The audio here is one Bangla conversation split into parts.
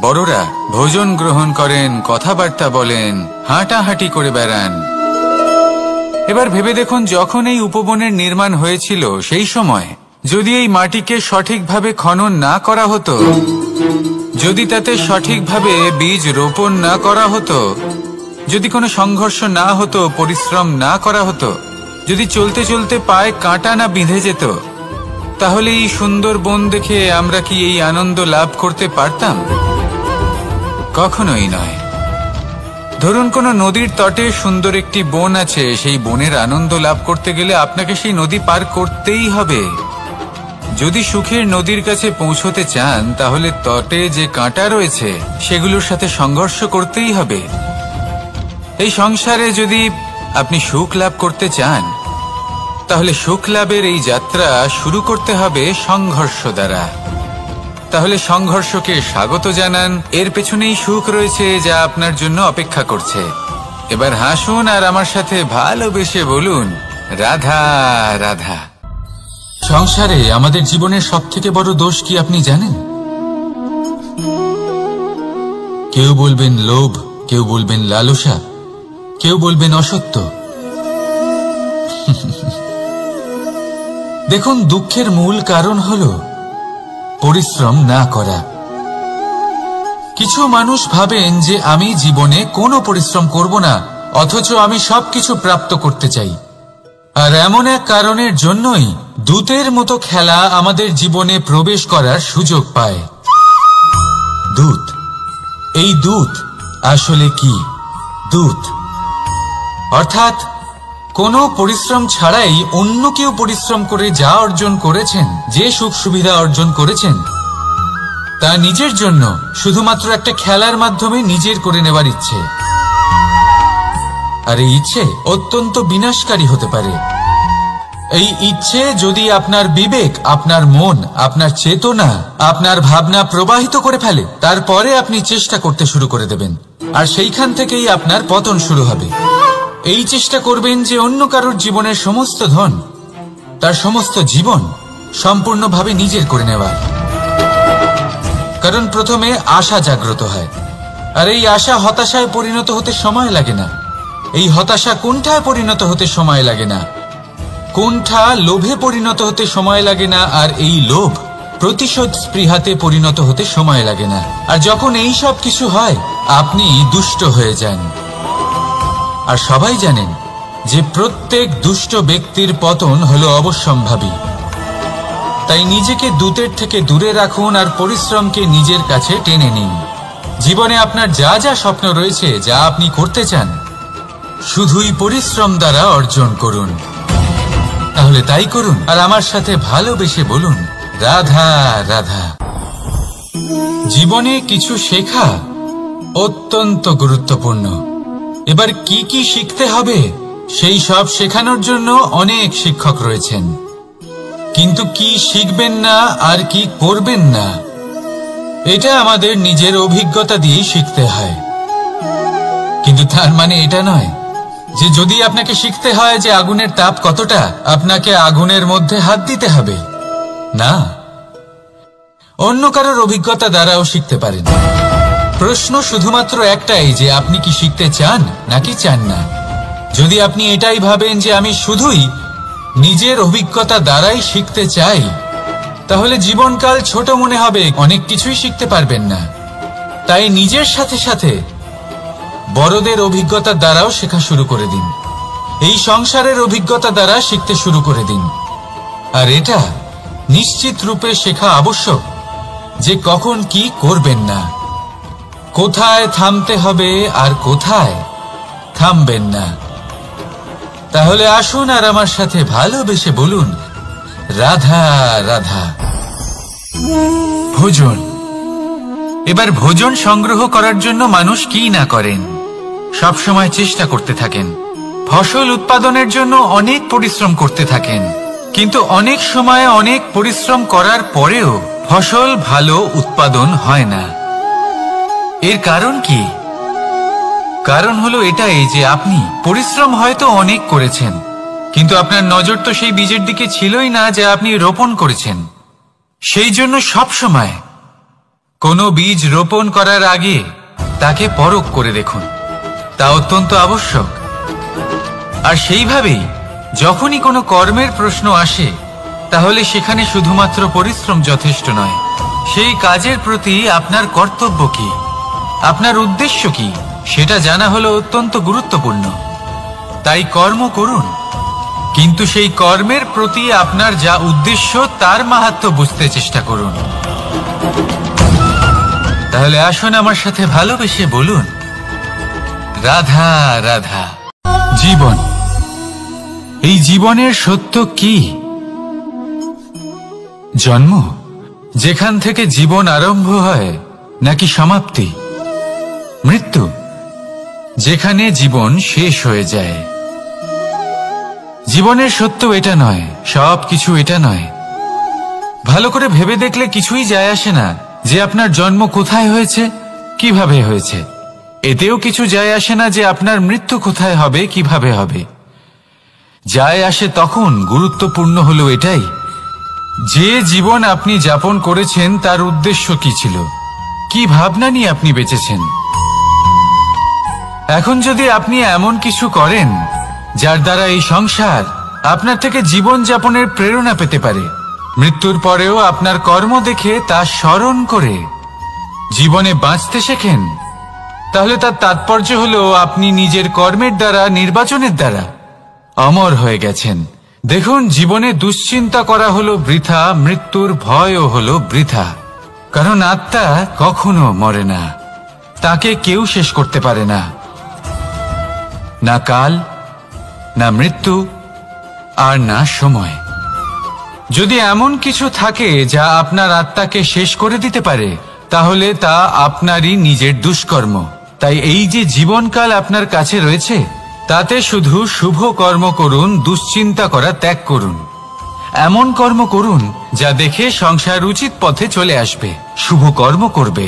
বড়রা ভোজন গ্রহণ করেন, কথাবার্তা বলেন, হাঁটাহাঁটি করে বেড়ান। এবার ভেবে দেখুন, যখন এই উপবনের নির্মাণ হয়েছিল সেই সময় যদি এই মাটিকে সঠিকভাবে খনন না করা হতো, যদি তাতে সঠিকভাবে বীজ রোপণ না করা হতো, যদি কোনো সংঘর্ষ না হতো, পরিশ্রম না করা হতো, যদি চলতে চলতে পায়ে কাঁটা না বিঁধে যেত, তাহলে এই সুন্দর বন দেখে আমরা কি এই আনন্দ লাভ করতে পারতাম? কখনোই নয়। ধরুন কোনো নদীর তটে সুন্দর একটি বন আছে, সেই বনের আনন্দ লাভ করতে গেলে আপনাকে সেই নদী পার করতেই হবে। যদি সুখের নদীর কাছে পৌঁছতে চান, তাহলে তটে যে কাঁটা রয়েছে সেগুলোর সাথে সংঘর্ষ করতেই হবে। এই সংসারে যদি আপনি সুখ লাভ করতে চান, তাহলে সুখ লাভের এই যাত্রা শুরু করতে হবে সংঘর্ষ দ্বারা। তাহলে সংঘর্ষকে স্বাগত জানান, এর পেছনেই সুখ রয়েছে যা আপনার জন্য অপেক্ষা করছে। এবার হাসুন আর আমার সাথে ভালোবেসে বলুন, রাধা রাধা। সংসারে আমাদের জীবনের সবথেকে বড় দোষ কি আপনি জানেন? কেউ বলবেন লোভ, কেউ বলবেন লালসা, কেউ বলবেন অসত্য। দেখুন, দুঃখের মূল কারণ হলো পরিশ্রম না করা। কিছু মানুষ ভাবেন যে আমি জীবনে কোনো পরিশ্রম করব না, অথচ আমি সবকিছু প্রাপ্ত করতে চাই। আর এমন এক কারণের জন্যই দূতের মতো খেলা আমাদের জীবনে প্রবেশ করার সুযোগ পায়। দূত। এই দূত আসলে কি? দূত অর্থাৎ কোনো পরিশ্রম ছাড়াই অন্য কেউ পরিশ্রম করে যা অর্জন করেছেন, যে সুখ সুবিধা অর্জন করেছেন, তা নিজের জন্য শুধুমাত্র একটা খেলার মাধ্যমে নিজের করে নেবার ইচ্ছে। আর এই ইচ্ছে অত্যন্ত বিনাশকারী হতে পারে। এই ইচ্ছে যদি আপনার বিবেক, আপনার মন, আপনার চেতনা, আপনার ভাবনা প্রবাহিত করে ফেলে, তারপরে আপনি চেষ্টা করতে শুরু করে দেবেন, আর সেইখান থেকেই আপনার পতন শুরু হবে। এই চেষ্টা করবেন যে অন্য কারোর জীবনের সমস্ত ধন, তার সমস্ত জীবন সম্পূর্ণভাবে নিজের করে নেওয়ার। কারণ প্রথমে আশা জাগ্রত হয়, আর এই আশা হতাশায় পরিণত হতে সময় লাগে না। এই হতাশা কুণ্ঠায় পরিণত হতে সময় লাগে না, কুণ্ঠা লোভে পরিণত হতে সময় লাগে না, আর এই লোভ প্রতিশোধ স্পৃহাতে পরিণত হতে সময় লাগে না। আর যখন এই সব কিছু হয়, আপনি দুষ্ট হয়ে যান। আর সবাই জানেন যে প্রত্যেক দুষ্ট ব্যক্তির পতন হলো অবশ্যম্ভাবী। তাই নিজেকে দূতের থেকে দূরে রাখুন আর পরিশ্রমকে নিজের কাছে টেনে নিন। জীবনে আপনার যা যা স্বপ্ন রয়েছে, যা আপনি করতে চান, শুধুই পরিশ্রম দ্বারা অর্জন করুন। তাহলে তাই করুন আর আমার সাথে ভালোবেসে বলুন, রাধা রাধা। জীবনে কিছু শেখা অত্যন্ত গুরুত্বপূর্ণ। এবার কি কি শিখতে হবে, সেই সব শেখানোর জন্য অনেক শিক্ষক রয়েছেন। কিন্তু কি শিখবেন না আর কি করবেন না, এটা আমাদের নিজের অভিজ্ঞতা দিয়ে শিখতে হয়। কিন্তু তার মানে এটা নয় যে যদি আপনাকে শিখতে হয় যে আগুনের তাপ কতটা, আপনাকে আগুনের মধ্যে হাত দিতে হবে। না, অন্য কারোর অভিজ্ঞতা দ্বারাও শিখতে পারেন। প্রশ্ন শুধুমাত্র একটাই যে আপনি কি শিখতে চান নাকি চান না। যদি আপনি এটাই ভাবেন যে আমি শুধুই নিজের অভিজ্ঞতা দ্বারাই শিখতে চাই, তাহলে জীবনকাল ছোট মনে হবে, অনেক কিছুই শিখতে পারবেন না। তাই নিজের সাথে সাথে বড়দের অভিজ্ঞতা দ্বারাও শেখা শুরু করে দিন। এই সংসারের অভিজ্ঞতা দ্বারা শিখতে শুরু করে দিন। আর এটা নিশ্চিত রূপে শেখা আবশ্যক যে কখন কি করবেন না, কোথায় থামতে হবে আর কোথায় থামবেন না। তাহলে আসুন আর আমার সাথে ভালোবেসে বলুন, রাধা রাধা। ভোজন। এবার ভোজন সংগ্রহ করার জন্য মানুষ কি না করেন, সবসময় চেষ্টা করতে থাকেন। ফসল উৎপাদনের জন্য অনেক পরিশ্রম করতে থাকেন, কিন্তু অনেক সময় অনেক পরিশ্রম করার পরেও ফসল ভালো উৎপাদন হয় না। এর কারণ কি? কারণ হলো এটাই যে আপনি পরিশ্রম হয়তো অনেক করেছেন, কিন্তু আপনার নজর তো সেই বীজের দিকে ছিলই না যা আপনি রোপণ করেছেন। সেই জন্য সব সময় কোনো বীজ রোপণ করার আগে তাকে পরখ করে দেখুন, তা অত্যন্ত আবশ্যক। আর সেইভাবেই যখনই কোনো কর্মের প্রশ্ন আসে, তাহলে সেখানে শুধুমাত্র পরিশ্রম যথেষ্ট নয়, সেই কাজের প্রতি আপনার কর্তব্য কি, আপনার উদ্দেশ্য কি, সেটা জানা হলো অত্যন্ত গুরুত্বপূর্ণ। তাই কর্ম করুন, কিন্তু সেই কর্মের প্রতি আপনার যা উদ্দেশ্য তার মাহাত্ম্য বুঝতে চেষ্টা করুন। তাহলে আসুন আমার সাথে ভালোবেসে বলুন, রাধা রাধা। জীবন, এই জীবনের সত্য কি? জন্ম, যেখান থেকে জীবন আরম্ভ হয়, নাকি সমাপ্তি? মৃত্যু, যেখানে জীবন শেষ হয়ে যায়। জীবনের সত্য এটা নয়, সব কিছু এটা নয়। ভালো করে ভেবে দেখলে কিছুই যায় আসে না যে আপনার জন্ম কোথায় হয়েছে, কিভাবে হয়েছে। এতেও কিছু যায় আসে না যে আপনার মৃত্যু কোথায় হবে, কিভাবে হবে। যায় আসে তখন, গুরুত্বপূর্ণ হলো এটাই যে জীবন আপনি যাপন করেছেন তার উদ্দেশ্য কি ছিল, কি ভাবনা নিয়ে আপনি বেঁচেছেন। এখন যদি আপনি এমন কিছু করেন যার দ্বারা এই সংসার আপনার থেকে জীবন যাপনের প্রেরণা পেতে পারে, মৃত্যুর পরেও আপনার কর্ম দেখে তা স্মরণ করে জীবনে বাঁচতে শেখেন, তাহলে তার তাৎপর্য হলো আপনি নিজের কর্মের দ্বারা, নির্বাচনের দ্বারা অমর হয়ে গেছেন। দেখুন, জীবনে দুশ্চিন্তা করা হলো বৃথা, মৃত্যুর ভয়ও হলো বৃথা। কারণ আত্মা কখনো মরে না, তাকে কেউ শেষ করতে পারে না, না কাল, না মৃত্যু, আর না সময়। যদি এমন কিছু থাকে যা আপনার আত্মাকে শেষ করে দিতে পারে, তাহলে তা আপনারই নিজের দুষ্কর্ম। তাই এই যে জীবনকাল আপনার কাছে রয়েছে, তাতে শুধু শুভ কর্ম করুন, দুশ্চিন্তা করা ত্যাগ করুন। এমন কর্ম করুন যা দেখে সংসার উচিত পথে চলে আসবে, শুভ কর্ম করবে।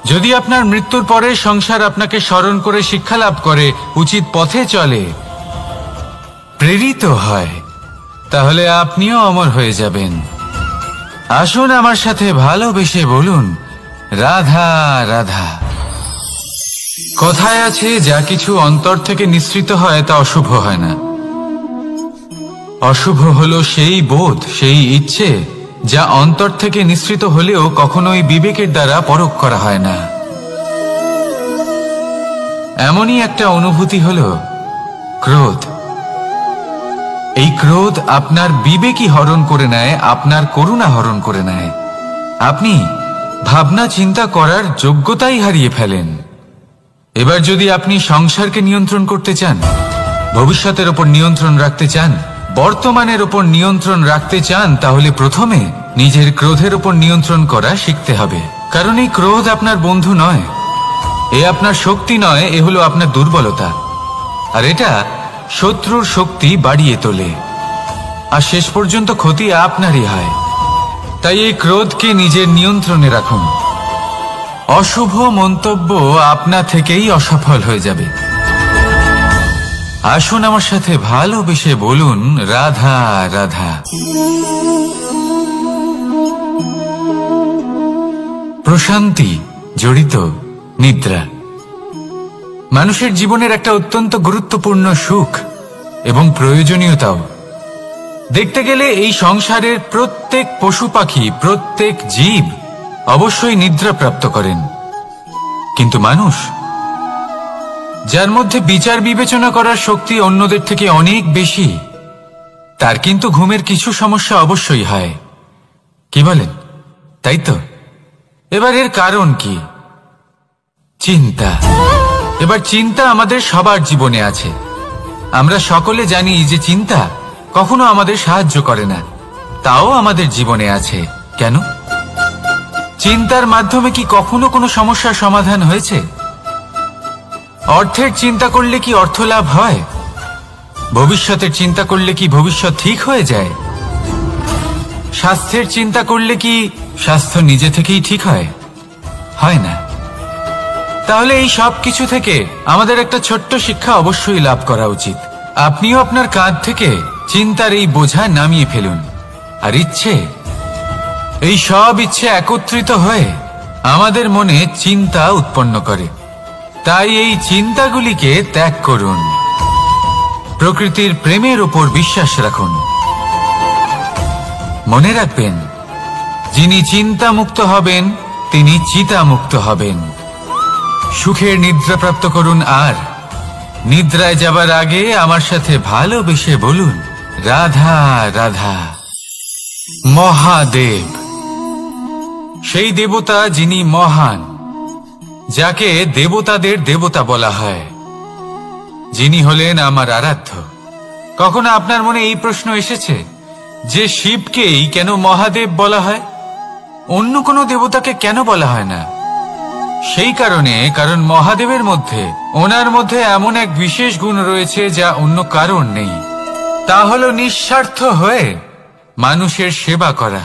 যদি আপনার মৃত্যুর পরে সংসার আপনাকে স্মরণ করে শিক্ষা লাভ করে, উচিত পথে চলে, প্রেরিত হয়, তাহলে আপনিও অমর হয়ে যাবেন। আসুন আমার সাথে ভালোবেসে বলুন, রাধা রাধা। কথায় আছে, যা কিছু অন্তর থেকে নিঃসৃত হয় তা অশুভ হয় না। অশুভ হলো সেই বোধ, সেই ইচ্ছে যা অন্তর থেকে নিঃসৃত হলেও কখনোই বিবেকের দ্বারা পরখ করা হয় না। এমনই একটা অনুভূতি হলো ক্রোধ। এই ক্রোধ আপনার বিবেকই হরণ করে নেয়, আপনার করুণা হরণ করে নেয়। আপনি ভাবনা চিন্তা করার যোগ্যতাই হারিয়ে ফেলেন। এবার যদি আপনি সংসারকে নিয়ন্ত্রণ করতে চান, ভবিষ্যতের ওপর নিয়ন্ত্রণ রাখতে চান, বর্তমানের ওপর নিয়ন্ত্রণ রাখতে চান, তাহলে প্রথমে নিজের ক্রোধের ওপর নিয়ন্ত্রণ করা শিখতে হবে। কারণ এই ক্রোধ আপনার বন্ধু নয়, এ আপনার শক্তি নয়, এ হলো আপনার দুর্বলতা। আর এটা শত্রুর শক্তি বাড়িয়ে তোলে, আর শেষ পর্যন্ত ক্ষতি আপনারই হয়। তাই এই ক্রোধকে নিজের নিয়ন্ত্রণে রাখুন। অশুভ মন্তব্য আপনা থেকেই অসফল হয়ে যাবে। আসুন আমার সাথে ভালোবেসে বলুন, রাধা রাধা। প্রশান্তি জড়িত নিদ্রা মানুষের জীবনের একটা অত্যন্ত গুরুত্বপূর্ণ সুখ এবং প্রয়োজনীয়তাও। দেখতে গেলে এই সংসারের প্রত্যেক পশু পাখি, প্রত্যেক জীব অবশ্যই নিদ্রা প্রাপ্ত করেন, কিন্তু মানুষ, যার মধ্যে বিচার বিবেচনা করার শক্তি অন্যদের থেকে অনেক বেশি, তার কিন্তু ঘুমের কিছু সমস্যা অবশ্যই হয়। কি বলেন? তাই তো। এবার এর কারণ কি? চিন্তা। এবার চিন্তা আমাদের সবার জীবনে আছে। আমরা সকলে জানি যে চিন্তা কখনো আমাদের সাহায্য করে না, তাও আমাদের জীবনে আছে। কেন? চিন্তার মাধ্যমে কি কখনো কোনো সমস্যার সমাধান হয়েছে? অর্থের চিন্তা করলে কি অর্থ লাভ হয়? ভবিষ্যতের চিন্তা করলে কি ভবিষ্যৎ ঠিক হয়ে যায়? স্বাস্থ্যের চিন্তা করলে কি স্বাস্থ্য নিজে থেকেই ঠিক হয়? হয় না। তাহলে এই সব কিছু থেকে আমাদের একটা ছোট্ট শিক্ষা অবশ্যই লাভ করা উচিত। আপনিও আপনার কাঁধ থেকে চিন্তার এই বোঝা নামিয়ে ফেলুন, আর ইচ্ছে, এই সব ইচ্ছে একত্রিত হয়ে আমাদের মনে চিন্তা উৎপন্ন করে। তাই এই চিন্তাগুলিকে ত্যাগ করুন। প্রকৃতির প্রেমের উপর বিশ্বাস রাখুন। মনে রাখবেন, যিনি চিন্তামুক্ত হবেন তিনি চিতামুক্ত হবেন। সুখের নিদ্রা প্রাপ্ত করুন, আর নিদ্রায় যাবার আগে আমার সাথে ভালোবেসে বলুন, রাধা রাধা। মহাদেব, সেই দেবতা যিনি মহান, যাকে দেবতাদের দেবতা বলা হয়, যিনি হলেন আমার আরাধ্য। কখনো আপনার মনে এই প্রশ্ন এসেছে যে শিবকেই কেন মহাদেব বলা হয়, অন্য কোনো দেবতাকে কেন বলা হয় না? সেই কারণ মহাদেবের মধ্যে, ওনার মধ্যে এমন এক বিশেষ গুণ রয়েছে যা অন্য কারণ নেই। তা হলো নিঃস্বার্থ হয়ে মানুষের সেবা করা।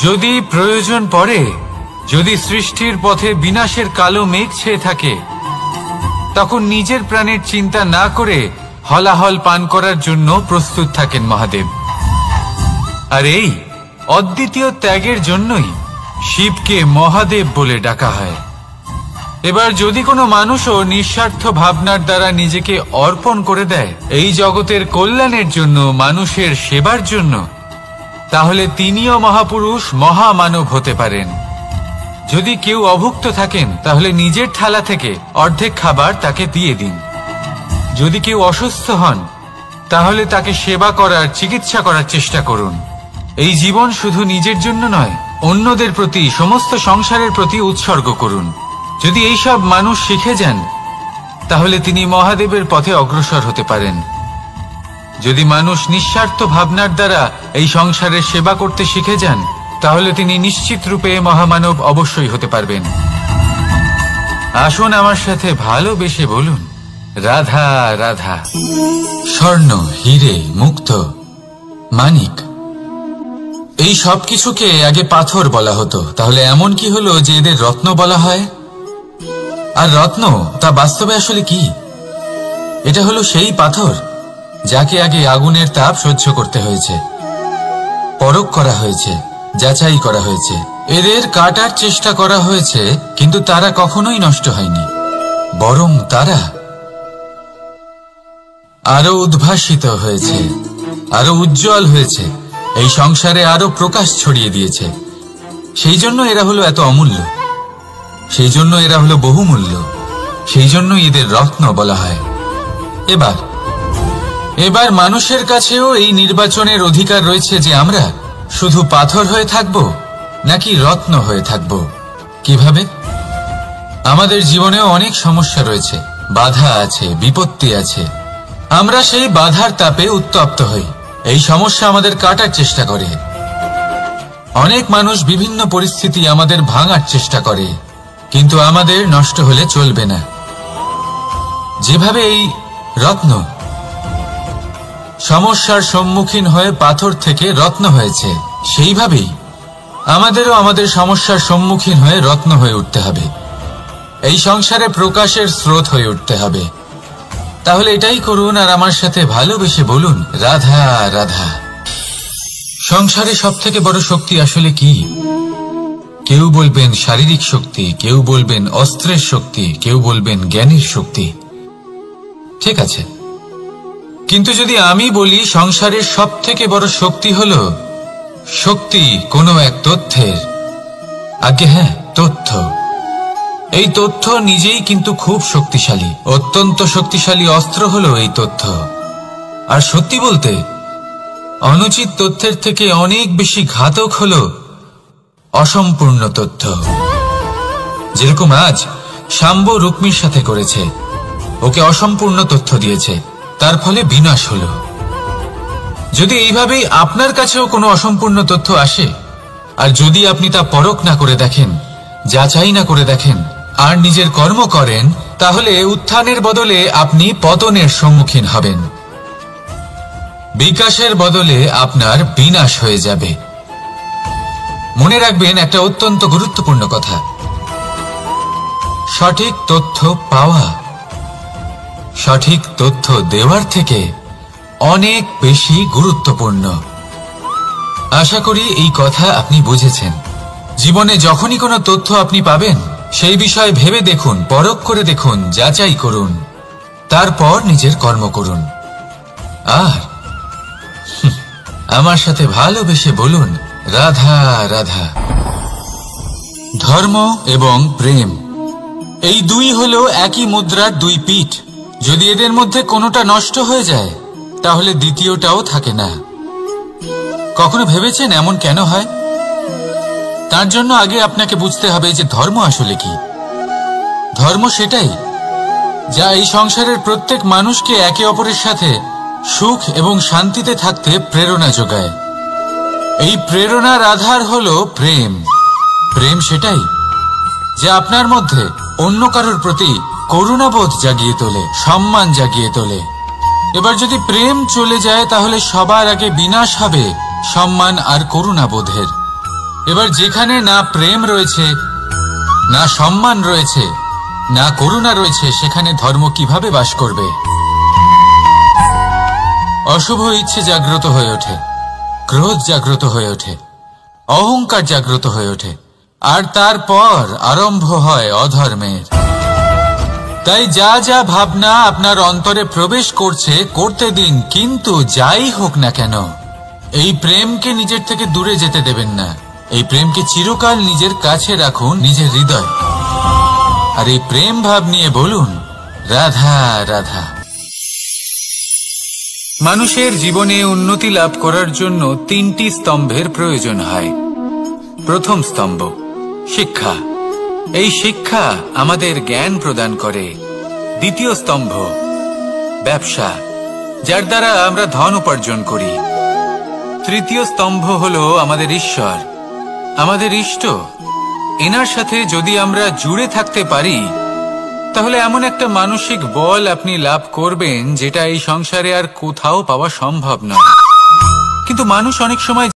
যদি প্রয়োজন পড়ে, যদি সৃষ্টির পথে বিনাশের কালো মেঘ ছেয়ে থাকে, তখন নিজের প্রাণের চিন্তা না করে হলাহল পান করার জন্য প্রস্তুত থাকেন মহাদেব। আর এই অদ্বিতীয় ত্যাগের জন্যই শিবকে মহাদেব বলে ডাকা হয়। এবার যদি কোনো মানুষও নিঃস্বার্থ ভাবনার দ্বারা নিজেকে অর্পণ করে দেয় এই জগতের কল্যাণের জন্য, মানুষের সেবার জন্য, তাহলে তিনিও মহাপুরুষ, মহামানব হতে পারেন। যদি কেউ অভুক্ত থাকেন, তাহলে নিজের থালা থেকে অর্ধেক খাবার তাকে দিয়ে দিন। যদি কেউ অসুস্থ হন, তাহলে তাকে সেবা করার, চিকিৎসা করার চেষ্টা করুন। এই জীবন শুধু নিজের জন্য নয়, অন্যদের প্রতি, সমস্ত সংসারের প্রতি উৎসর্গ করুন। যদি এইসব মানুষ শিখে যান, তাহলে তিনি মহাদেবের পথে অগ্রসর হতে পারেন। যদি মানুষ নিঃস্বার্থ ভাবনার দ্বারা এই সংসারের সেবা করতে শিখে যান, তাহলে তিনি নিশ্চিত রূপে মহামানব অবশ্যই হতে পারবেন। আসুন আমার সাথে ভালোবেসে বলুন, রাধা রাধা। স্বর্ণ, হিরে, মুক্ত, মানিক, এই সব কিছুকে আগে পাথর বলা হতো। তাহলে এমন কি হলো যে এদের রত্ন বলা হয়? আর রত্ন তা বাস্তবে আসলে কি? এটা হলো সেই পাথর যাকে আগে আগুনের তাপ সহ্য করতে হয়েছে, পরখ করা হয়েছে, যাচাই করা হয়েছে, এদের কাটার চেষ্টা করা হয়েছে, কিন্তু তারা কখনোই নষ্ট হয়নি, বরং তারা আরো উদ্ভাসিত হয়েছে, আরো উজ্জ্বল হয়েছে, এই সংসারে আরো প্রকাশ ছড়িয়ে দিয়েছে। সেই জন্য এরা হলো এত অমূল্য, সেই জন্য এরা হলো বহুমূল্য, সেই জন্য এদের রত্ন বলা হয়। এবার মানুষের কাছেও এই নির্বাচনের অধিকার রয়েছে যে আমরা শুধু পাথর হয়ে থাকব নাকি রত্ন হয়ে থাকব। কিভাবে? আমাদের জীবনেও অনেক সমস্যা রয়েছে, বাধা আছে, বিপত্তি আছে। আমরা সেই বাধার তাপে উত্তপ্ত হই, এই সমস্যা আমাদের কাটার চেষ্টা করে। অনেক মানুষ বিভিন্ন পরিস্থিতি আমাদের ভাঙার চেষ্টা করে, কিন্তু আমাদের নষ্ট হলে চলবে না। যেভাবে এই রত্ন সমস্যার সম্মুখীন হয়ে পাথর থেকে রত্ন হয়েছে, সেইভাবেই আমাদেরও আমাদের সমস্যার সম্মুখীন হয়ে রত্ন হয়ে উঠতে হবে, এই সংসারে প্রকাশের স্রোত হয়ে উঠতে হবে। তাহলে এটাই করুন আর আমার সাথে ভালোবেসে বলুন, রাধা রাধা। সংসারে সব থেকে বড় শক্তি আসলে কি? কেউ বলবেন শারীরিক শক্তি, কেউ বলবেন অস্ত্রের শক্তি, কেউ বলবেন জ্ঞানের শক্তি। ঠিক আছে, কিন্তু যদি আমি বলি সংসারের সব থেকে বড় শক্তি হলো শক্তি কোনো এক তথ্যের, আগে হ্যাঁ, তথ্য। এই তথ্য নিজেই কিন্তু খুব শক্তিশালী, অত্যন্ত শক্তিশালী অস্ত্র হলো এই তথ্য। আর সত্যি বলতে, অনুচিত তথ্যের থেকে অনেক বেশি ঘাতক হলো অসম্পূর্ণ তথ্য। যেরকম আজ শাম্ব রুক্মির সাথে করেছে, ওকে অসম্পূর্ণ তথ্য দিয়েছে, তার ফলে বিনাশ হলো। যদি এইভাবেই আপনার কাছেও কোনো অসম্পূর্ণ তথ্য আসে, আর যদি আপনি তা পরখ না করে দেখেন, যাচাই না করে দেখেন, আর নিজের কর্ম করেন, তাহলে উত্থানের বদলে আপনি পতনের সম্মুখীন হবেন, বিকাশের বদলে আপনার বিনাশ হয়ে যাবে। মনে রাখবেন একটা অত্যন্ত গুরুত্বপূর্ণ কথা, সঠিক তথ্য পাওয়া সঠিক তথ্য দেওয়ার থেকে অনেক বেশি গুরুত্বপূর্ণ। আশা করি এই কথা আপনি বুঝেছেন। জীবনে যখনই কোনো তথ্য আপনি পাবেন, সেই বিষয়ে ভেবে দেখুন, পরখ করে দেখুন, যাচাই করুন, তারপর নিজের কর্ম করুন। আর আমার সাথে ভালোবেসে বলুন, রাধা রাধা। ধর্ম এবং প্রেম, এই দুই হলো একই মুদ্রার দুই পিঠ। যদি এদের মধ্যে কোনোটা নষ্ট হয়ে যায়, তাহলে দ্বিতীয়টাও থাকে না। কখনো ভেবেছেন এমন কেন হয়? তার জন্য আগে আপনাকে বুঝতে হবে যে ধর্ম আসলে কি। ধর্ম সেটাই যা এই সংসারের প্রত্যেক মানুষকে একে অপরের সাথে সুখ এবং শান্তিতে থাকতে প্রেরণা যোগায়। এই প্রেরণার আধার হলো প্রেম। প্রেম সেটাই যা আপনার মধ্যে অন্য কারোর প্রতি করুণাবোধ জাগিয়ে তোলে, সম্মান জাগিয়ে তোলে। এবার যদি প্রেম চলে যায়, তাহলে সবার আগে বিনাশ হবে সম্মান আর করুণাবোধের। এবার যেখানে না প্রেম রয়েছে, না সম্মান রয়েছে, না করুণা রয়েছে, সেখানে ধর্ম কিভাবে বাস করবে? অশুভ ইচ্ছে জাগ্রত হয়ে ওঠে, ক্রোধ জাগ্রত হয়ে ওঠে, অহংকার জাগ্রত হয়ে ওঠে, আর তারপর আরম্ভ হয় অধর্মের। তাই যা যা ভাবনা আপনার অন্তরে প্রবেশ করছে করতে দিন, কিন্তু যাই হোক না কেন, এই প্রেমকে নিজের থেকে দূরে যেতে দেবেন না। এই প্রেমকে চিরকাল নিজের কাছে রাখুন, নিজের হৃদয়। আর এই প্রেম ভাব নিয়ে বলুন, রাধা রাধা। মানুষের জীবনে উন্নতি লাভ করার জন্য তিনটি স্তম্ভের প্রয়োজন হয়। প্রথম স্তম্ভ শিক্ষা। এই শিক্ষা আমাদের জ্ঞান প্রদান করে। দ্বিতীয় স্তম্ভ ব্যবসা, যার দ্বারা আমরা ধন উপার্জন করি। তৃতীয় স্তম্ভ হলো আমাদের ঈশ্বর, আমাদের ইষ্ট। এনার সাথে যদি আমরা জুড়ে থাকতে পারি, তাহলে এমন একটা মানসিক বল আপনি লাভ করবেন যেটা এই সংসারে আর কোথাও পাওয়া সম্ভব নয়। কিন্তু মানুষ অনেক সময়